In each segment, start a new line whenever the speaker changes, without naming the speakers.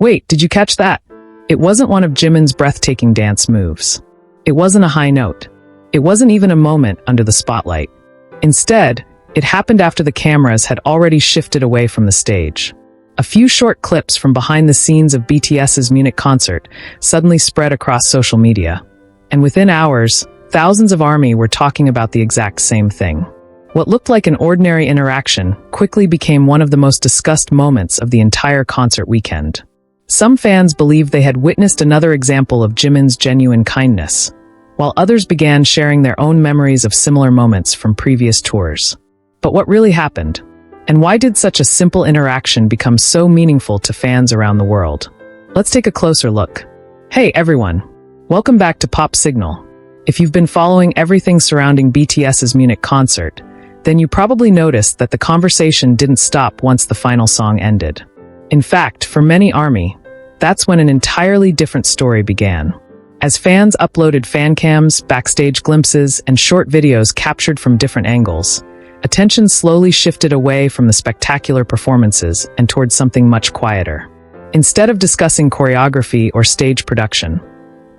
Wait, did you catch that? It wasn't one of Jimin's breathtaking dance moves. It wasn't a high note. It wasn't even a moment under the spotlight. Instead, it happened after the cameras had already shifted away from the stage. A few short clips from behind the scenes of BTS's Munich concert suddenly spread across social media. And within hours, thousands of ARMY were talking about the exact same thing. What looked like an ordinary interaction quickly became one of the most discussed moments of the entire concert weekend. Some fans believed they had witnessed another example of Jimin's genuine kindness, while others began sharing their own memories of similar moments from previous tours. But what really happened? And why did such a simple interaction become so meaningful to fans around the world? Let's take a closer look. Hey everyone! Welcome back to Pop Signal. If you've been following everything surrounding BTS's Munich concert, then you probably noticed that the conversation didn't stop once the final song ended. In fact, for many ARMY, that's when an entirely different story began. As fans uploaded fan cams, backstage glimpses, and short videos captured from different angles, attention slowly shifted away from the spectacular performances and towards something much quieter. Instead of discussing choreography or stage production,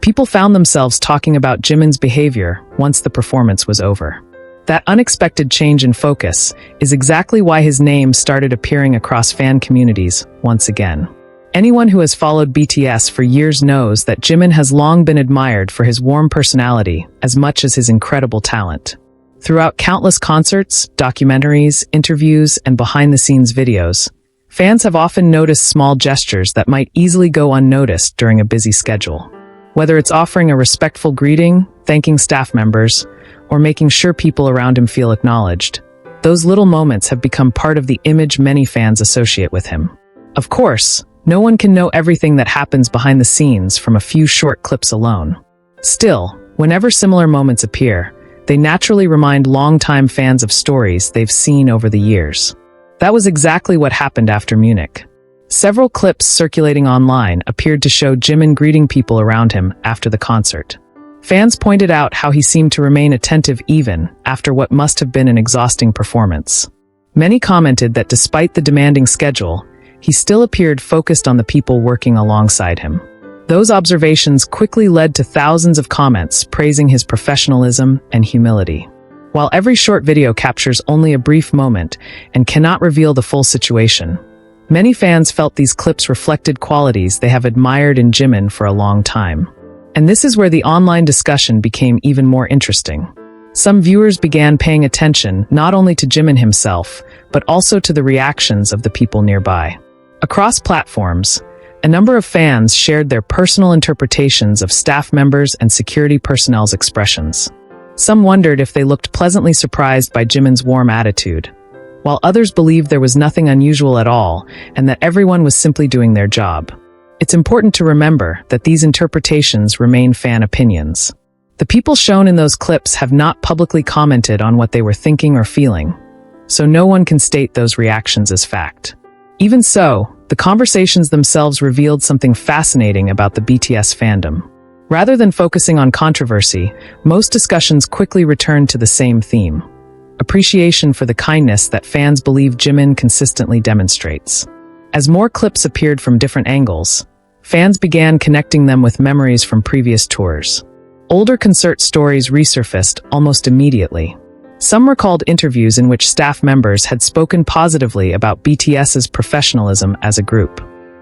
people found themselves talking about Jimin's behavior once the performance was over. That unexpected change in focus is exactly why his name started appearing across fan communities once again. Anyone who has followed BTS for years knows that Jimin has long been admired for his warm personality as much as his incredible talent. Throughout countless concerts, documentaries, interviews, and behind-the-scenes videos, fans have often noticed small gestures that might easily go unnoticed during a busy schedule. Whether it's offering a respectful greeting, thanking staff members, or making sure people around him feel acknowledged, those little moments have become part of the image many fans associate with him. Of course, no one can know everything that happens behind the scenes from a few short clips alone. Still, whenever similar moments appear, they naturally remind longtime fans of stories they've seen over the years. That was exactly what happened after Munich. Several clips circulating online appeared to show Jimin greeting people around him after the concert. Fans pointed out how he seemed to remain attentive even after what must have been an exhausting performance. Many commented that despite the demanding schedule, he still appeared focused on the people working alongside him. Those observations quickly led to thousands of comments praising his professionalism and humility. While every short video captures only a brief moment and cannot reveal the full situation, many fans felt these clips reflected qualities they have admired in Jimin for a long time. And this is where the online discussion became even more interesting. Some viewers began paying attention not only to Jimin himself, but also to the reactions of the people nearby. Across platforms, a number of fans shared their personal interpretations of staff members and security personnel's expressions. Some wondered if they looked pleasantly surprised by Jimin's warm attitude, while others believed there was nothing unusual at all and that everyone was simply doing their job. It's important to remember that these interpretations remain fan opinions. The people shown in those clips have not publicly commented on what they were thinking or feeling, so no one can state those reactions as fact. Even so, the conversations themselves revealed something fascinating about the BTS fandom. Rather than focusing on controversy, most discussions quickly returned to the same theme: appreciation for the kindness that fans believe Jimin consistently demonstrates. As more clips appeared from different angles, fans began connecting them with memories from previous tours. Older concert stories resurfaced almost immediately. Some recalled interviews in which staff members had spoken positively about BTS's professionalism as a group.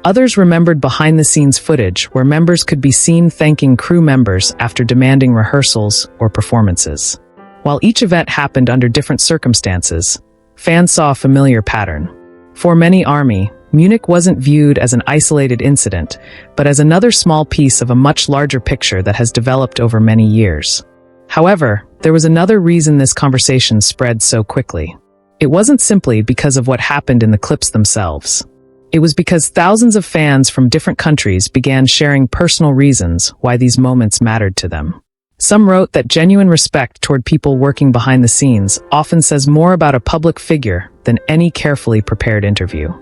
Others remembered behind-the-scenes footage where members could be seen thanking crew members after demanding rehearsals or performances. While each event happened under different circumstances, fans saw a familiar pattern. For many ARMY, Munich wasn't viewed as an isolated incident, but as another small piece of a much larger picture that has developed over many years. However, there was another reason this conversation spread so quickly. It wasn't simply because of what happened in the clips themselves. It was because thousands of fans from different countries began sharing personal reasons why these moments mattered to them. Some wrote that genuine respect toward people working behind the scenes often says more about a public figure than any carefully prepared interview.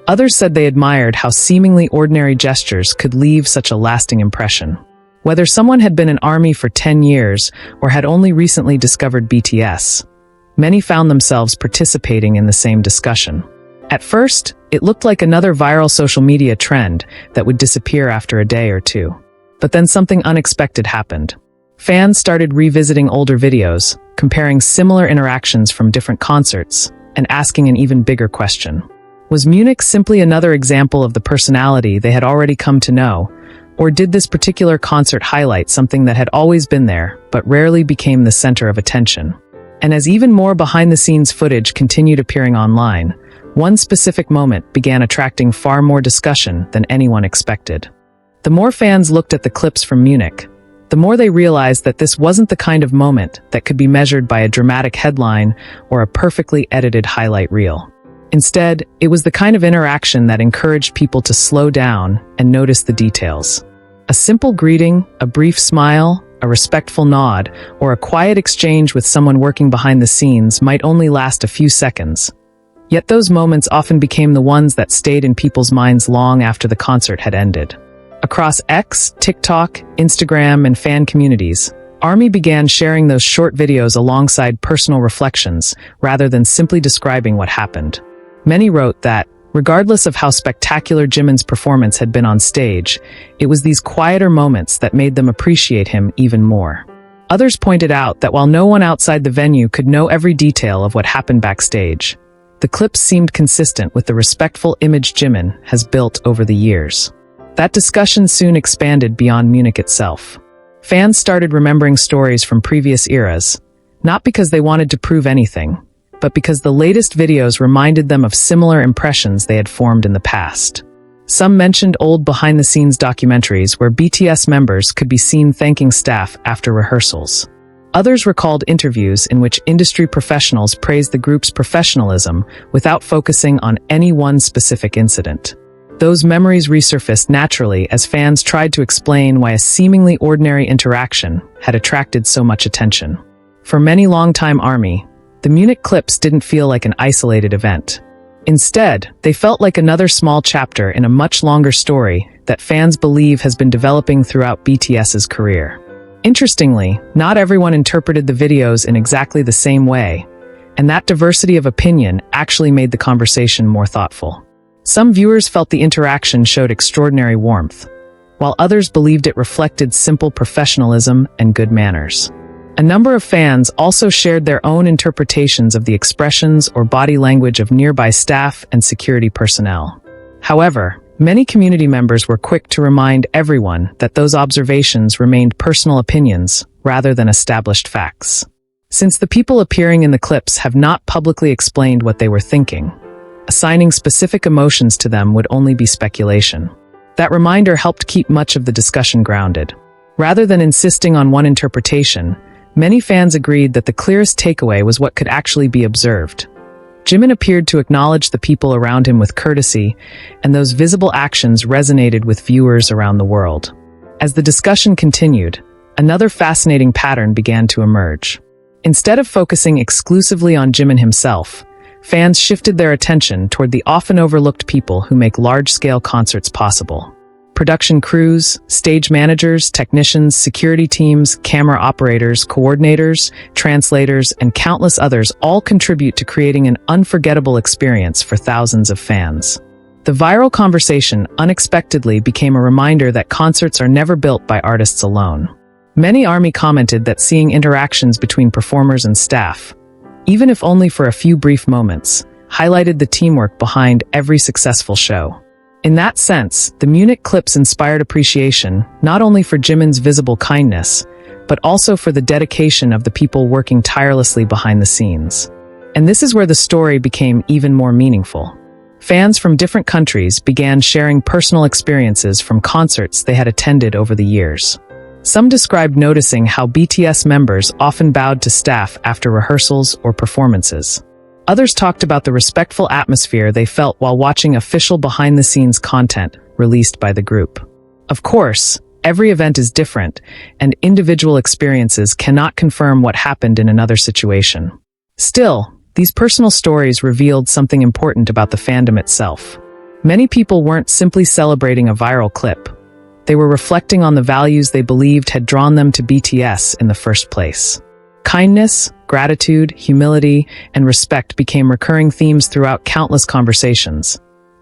Others said they admired how seemingly ordinary gestures could leave such a lasting impression. Whether someone had been an ARMY for 10 years or had only recently discovered BTS, many found themselves participating in the same discussion. At first, It looked like another viral social media trend that would disappear after a day or two. But then something unexpected happened. Fans started revisiting older videos, comparing similar interactions from different concerts, and asking an even bigger question. Was Munich simply another example of the personality they had already come to know, or did this particular concert highlight something that had always been there, but rarely became the center of attention? And as even more behind-the-scenes footage continued appearing online, one specific moment began attracting far more discussion than anyone expected. The more fans looked at the clips from Munich, the more they realized that this wasn't the kind of moment that could be measured by a dramatic headline or a perfectly edited highlight reel. Instead, it was the kind of interaction that encouraged people to slow down and notice the details. A simple greeting, a brief smile, a respectful nod, or a quiet exchange with someone working behind the scenes might only last a few seconds. Yet those moments often became the ones that stayed in people's minds long after the concert had ended. Across X, TikTok, Instagram, and fan communities, ARMY began sharing those short videos alongside personal reflections, rather than simply describing what happened. Many wrote that, regardless of how spectacular Jimin's performance had been on stage, it was these quieter moments that made them appreciate him even more. Others pointed out that while no one outside the venue could know every detail of what happened backstage, the clips seemed consistent with the respectful image Jimin has built over the years. That discussion soon expanded beyond Munich itself. Fans started remembering stories from previous eras, not because they wanted to prove anything, but because the latest videos reminded them of similar impressions they had formed in the past. Some mentioned old behind-the-scenes documentaries where BTS members could be seen thanking staff after rehearsals. Others recalled interviews in which industry professionals praised the group's professionalism without focusing on any one specific incident. Those memories resurfaced naturally as fans tried to explain why a seemingly ordinary interaction had attracted so much attention. For many longtime ARMY, the Munich clips didn't feel like an isolated event. Instead, they felt like another small chapter in a much longer story that fans believe has been developing throughout BTS's career. Interestingly, not everyone interpreted the videos in exactly the same way, and that diversity of opinion actually made the conversation more thoughtful. Some viewers felt the interaction showed extraordinary warmth, while others believed it reflected simple professionalism and good manners. A number of fans also shared their own interpretations of the expressions or body language of nearby staff and security personnel. However, many community members were quick to remind everyone that those observations remained personal opinions rather than established facts. Since the people appearing in the clips have not publicly explained what they were thinking, assigning specific emotions to them would only be speculation. That reminder helped keep much of the discussion grounded. Rather than insisting on one interpretation, many fans agreed that the clearest takeaway was what could actually be observed. Jimin appeared to acknowledge the people around him with courtesy, and those visible actions resonated with viewers around the world. As the discussion continued, another fascinating pattern began to emerge. Instead of focusing exclusively on Jimin himself, fans shifted their attention toward the often overlooked people who make large-scale concerts possible. Production crews, stage managers, technicians, security teams, camera operators, coordinators, translators, and countless others all contribute to creating an unforgettable experience for thousands of fans. The viral conversation unexpectedly became a reminder that concerts are never built by artists alone. Many ARMY commented that seeing interactions between performers and staff, even if only for a few brief moments, highlighted the teamwork behind every successful show. In that sense, the Munich clips inspired appreciation not only for Jimin's visible kindness, but also for the dedication of the people working tirelessly behind the scenes. And this is where the story became even more meaningful. Fans from different countries began sharing personal experiences from concerts they had attended over the years. Some described noticing how BTS members often bowed to staff after rehearsals or performances. Others talked about the respectful atmosphere they felt while watching official behind-the-scenes content released by the group. Of course, every event is different, and individual experiences cannot confirm what happened in another situation. Still, these personal stories revealed something important about the fandom itself. Many people weren't simply celebrating a viral clip. They were reflecting on the values they believed had drawn them to BTS in the first place. Kindness, gratitude, humility, and respect became recurring themes throughout countless conversations,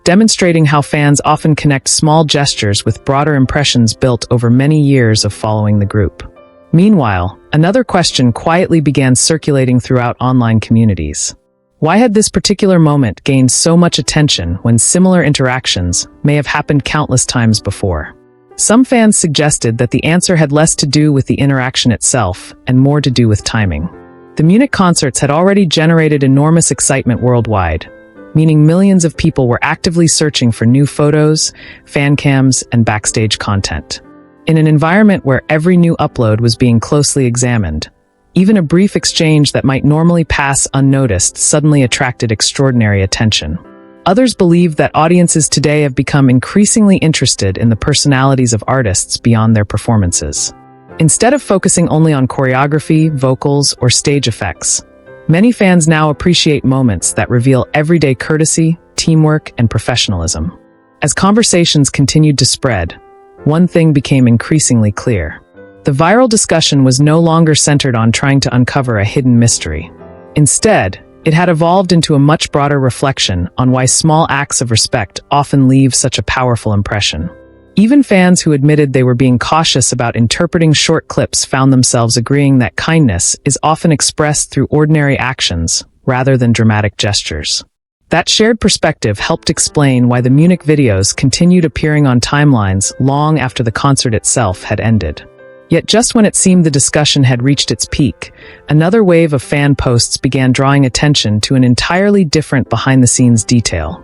demonstrating how fans often connect small gestures with broader impressions built over many years of following the group. Meanwhile, another question quietly began circulating throughout online communities. Why had this particular moment gained so much attention when similar interactions may have happened countless times before? Some fans suggested that the answer had less to do with the interaction itself and more to do with timing. The Munich concerts had already generated enormous excitement worldwide, meaning millions of people were actively searching for new photos, fan cams, and backstage content. In an environment where every new upload was being closely examined, even a brief exchange that might normally pass unnoticed suddenly attracted extraordinary attention. Others believe that audiences today have become increasingly interested in the personalities of artists beyond their performances. Instead of focusing only on choreography, vocals, or stage effects, many fans now appreciate moments that reveal everyday courtesy, teamwork, and professionalism. As conversations continued to spread, one thing became increasingly clear. The viral discussion was no longer centered on trying to uncover a hidden mystery. Instead, it had evolved into a much broader reflection on why small acts of respect often leave such a powerful impression. Even fans who admitted they were being cautious about interpreting short clips found themselves agreeing that kindness is often expressed through ordinary actions rather than dramatic gestures. That shared perspective helped explain why the Munich videos continued appearing on timelines long after the concert itself had ended. Yet just when it seemed the discussion had reached its peak, another wave of fan posts began drawing attention to an entirely different behind-the-scenes detail.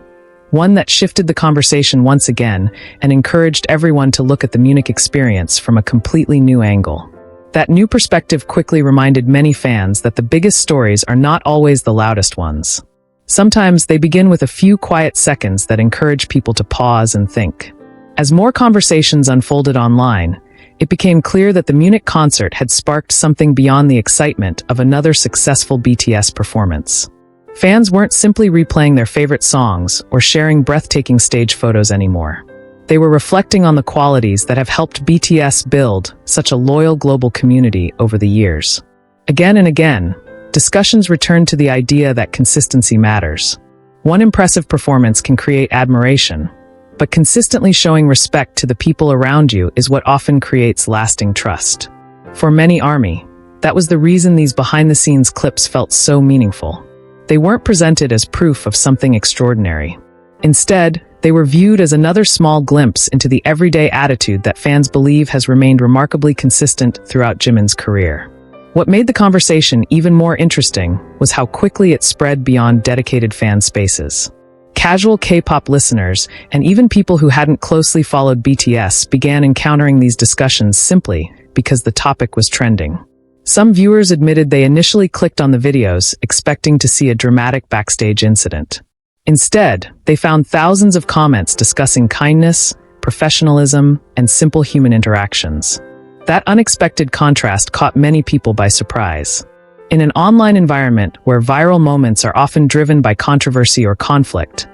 One that shifted the conversation once again and encouraged everyone to look at the Munich experience from a completely new angle. That new perspective quickly reminded many fans that the biggest stories are not always the loudest ones. Sometimes they begin with a few quiet seconds that encourage people to pause and think. As more conversations unfolded online, it became clear that the Munich concert had sparked something beyond the excitement of another successful BTS performance. Fans weren't simply replaying their favorite songs or sharing breathtaking stage photos anymore. They were reflecting on the qualities that have helped BTS build such a loyal global community over the years. Again and again, discussions returned to the idea that consistency matters. One impressive performance can create admiration, but consistently showing respect to the people around you is what often creates lasting trust. For many ARMY, that was the reason these behind-the-scenes clips felt so meaningful. They weren't presented as proof of something extraordinary. Instead, they were viewed as another small glimpse into the everyday attitude that fans believe has remained remarkably consistent throughout Jimin's career. What made the conversation even more interesting was how quickly it spread beyond dedicated fan spaces. Casual K-pop listeners, and even people who hadn't closely followed BTS, began encountering these discussions simply because the topic was trending. Some viewers admitted they initially clicked on the videos, expecting to see a dramatic backstage incident. Instead, they found thousands of comments discussing kindness, professionalism, and simple human interactions. That unexpected contrast caught many people by surprise. In an online environment where viral moments are often driven by controversy or conflict,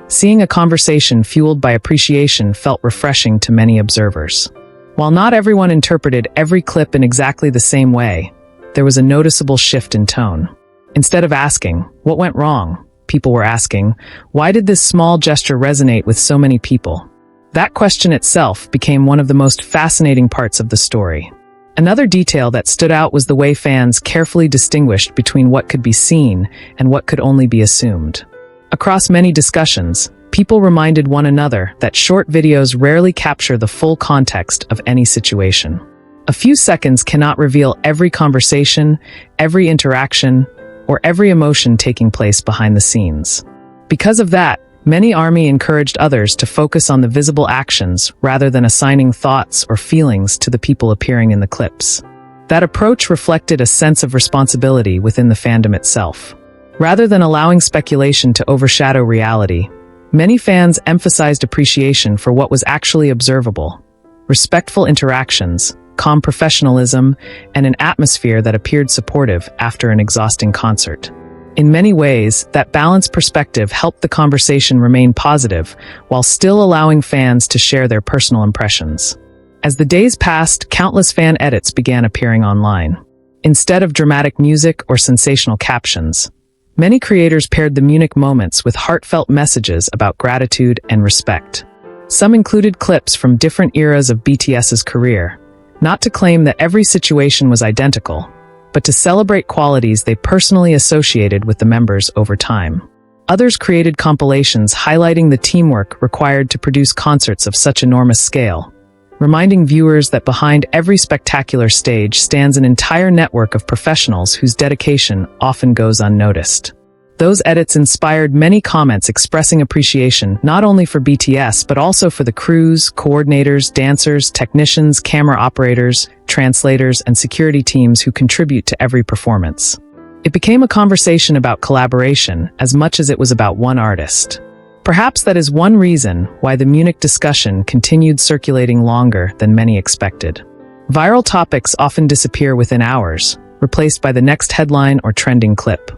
seeing a conversation fueled by appreciation felt refreshing to many observers. While not everyone interpreted every clip in exactly the same way, there was a noticeable shift in tone. Instead of asking, "What went wrong?" people were asking, "Why did this small gesture resonate with so many people?" That question itself became one of the most fascinating parts of the story. Another detail that stood out was the way fans carefully distinguished between what could be seen and what could only be assumed. Across many discussions, people reminded one another that short videos rarely capture the full context of any situation. A few seconds cannot reveal every conversation, every interaction, or every emotion taking place behind the scenes. Because of that, many ARMY encouraged others to focus on the visible actions rather than assigning thoughts or feelings to the people appearing in the clips. That approach reflected a sense of responsibility within the fandom itself. Rather than allowing speculation to overshadow reality, many fans emphasized appreciation for what was actually observable: respectful interactions, calm professionalism, and an atmosphere that appeared supportive after an exhausting concert. In many ways, that balanced perspective helped the conversation remain positive while still allowing fans to share their personal impressions. As the days passed, countless fan edits began appearing online. Instead of dramatic music or sensational captions, Many creators paired the Munich moments with heartfelt messages about gratitude and respect. Some included clips from different eras of BTS's career, not to claim that every situation was identical, but to celebrate qualities they personally associated with the members over time. Others created compilations highlighting the teamwork required to produce concerts of such enormous scale, reminding viewers that behind every spectacular stage stands an entire network of professionals whose dedication often goes unnoticed. Those edits inspired many comments expressing appreciation not only for BTS but also for the crews, coordinators, dancers, technicians, camera operators, translators, and security teams who contribute to every performance. It became a conversation about collaboration as much as it was about one artist. Perhaps that is one reason why the Munich discussion continued circulating longer than many expected. Viral topics often disappear within hours, replaced by the next headline or trending clip.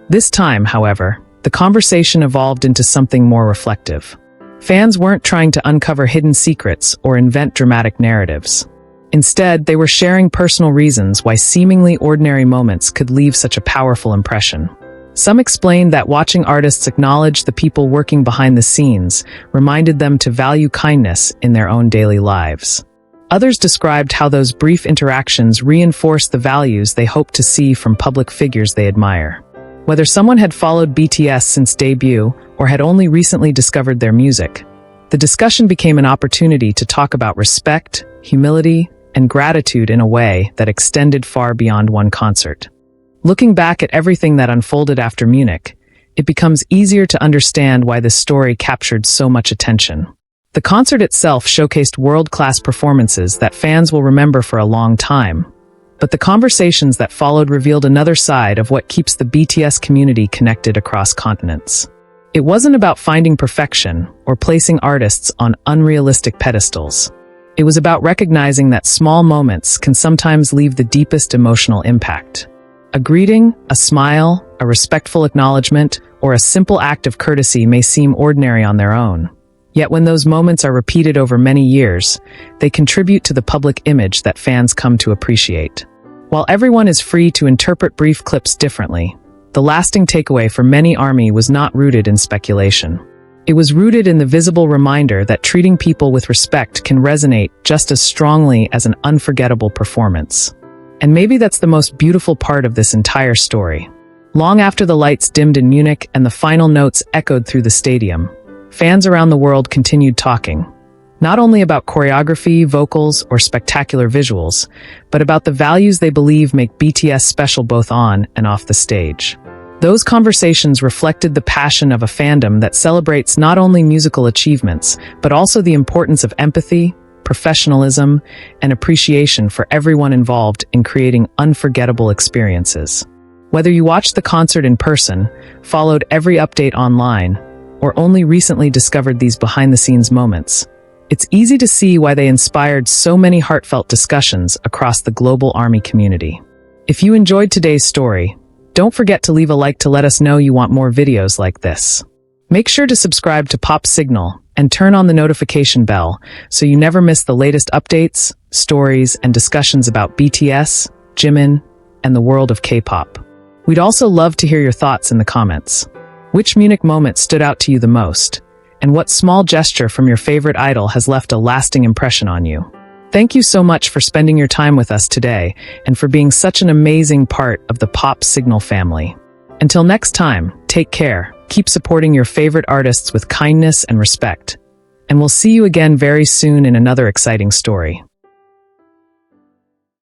This time, however, the conversation evolved into something more reflective. Fans weren't trying to uncover hidden secrets or invent dramatic narratives. Instead, they were sharing personal reasons why seemingly ordinary moments could leave such a powerful impression. Some explained that watching artists acknowledge the people working behind the scenes reminded them to value kindness in their own daily lives. Others described how those brief interactions reinforced the values they hoped to see from public figures they admire. Whether someone had followed BTS since debut or had only recently discovered their music, the discussion became an opportunity to talk about respect, humility, and gratitude in a way that extended far beyond one concert. Looking back at everything that unfolded after Munich, it becomes easier to understand why this story captured so much attention. The concert itself showcased world-class performances that fans will remember for a long time, but the conversations that followed revealed another side of what keeps the BTS community connected across continents. It wasn't about finding perfection or placing artists on unrealistic pedestals. It was about recognizing that small moments can sometimes leave the deepest emotional impact. A greeting, a smile, a respectful acknowledgement, or a simple act of courtesy may seem ordinary on their own. Yet when those moments are repeated over many years, they contribute to the public image that fans come to appreciate. While everyone is free to interpret brief clips differently, the lasting takeaway for many ARMY was not rooted in speculation. It was rooted in the visible reminder that treating people with respect can resonate just as strongly as an unforgettable performance. And maybe that's the most beautiful part of this entire story. Long after the lights dimmed in Munich and the final notes echoed through the stadium, fans around the world continued talking. Not only about choreography, vocals, or spectacular visuals, but about the values they believe make BTS special both on and off the stage. Those conversations reflected the passion of a fandom that celebrates not only musical achievements, but also the importance of empathy, professionalism, and appreciation for everyone involved in creating unforgettable experiences. Whether you watched the concert in person, followed every update online, or only recently discovered these behind-the-scenes moments, it's easy to see why they inspired so many heartfelt discussions across the global ARMY community. If you enjoyed today's story, don't forget to leave a like to let us know you want more videos like this. Make sure to subscribe to Pop Signal and turn on the notification bell so you never miss the latest updates, stories, and discussions about BTS, Jimin, and the world of K-pop. We'd also love to hear your thoughts in the comments. Which Munich moment stood out to you the most? And what small gesture from your favorite idol has left a lasting impression on you? Thank you so much for spending your time with us today and for being such an amazing part of the Pop Signal family. Until next time, take care, keep supporting your favorite artists with kindness and respect, and we'll see you again very soon in another exciting story.